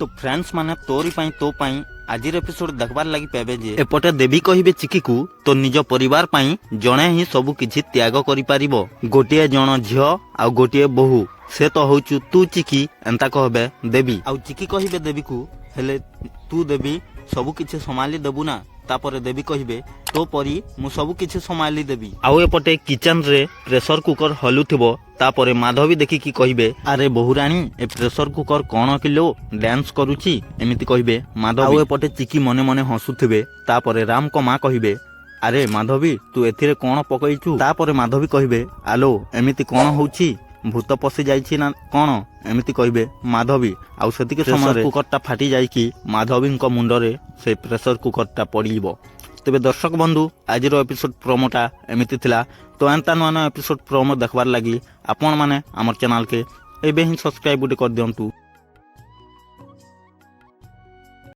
तो फ्रेंड्स माने तोरी पाई तो पाई आज एपिसोड देखबार लगी पाबे जे एपटे देवी कहिबे चिकी को तो निज परिवार पाई जणे ही सबु किछि त्याग करि पारिबो। गोटिए जण झियो आ गोटिए बहु से तो होचु तू चिकी एंता कहबे देवी आ चिकी कहिबे देवी को हेले तू देवी सबु किछि संभाली देबु ना। तापर देवी कहिबे तो परी मु सबु किछि संभाली देबी। आउ एपटे किचन रे प्रेशर कुकर हलुथिबो। तापर माधवी देखि की कहिबे अरे बहुरानी ए प्रेशर कुकर कोन किलो डांस करूची एमिति कहिबे माधवी। आउ एपटे चिकी मने मने हसुथिबे। तापर राम को मां कहिबे अरे माधवी तू एथिरे कोन पकईचू। तापर माधवी कहिबे आलो एमिति कोन होउची भूत पसी जाइछि ना कोन एमिति कहिबे माधवी। आउ सेतिके समय कुकरटा फाटी जाइकी माधवींको मुंडरे से प्रेशर कुकरटा पड़िबो। तेबे दर्शक बंधु आज एपिसोड प्रोमोटा एमिति थिला। तो एंता नुआ एपिसोड प्रोमो देखबार लगी आपण माने हमर चैनल के एबे ही सब्सक्राइब कर दियंतु।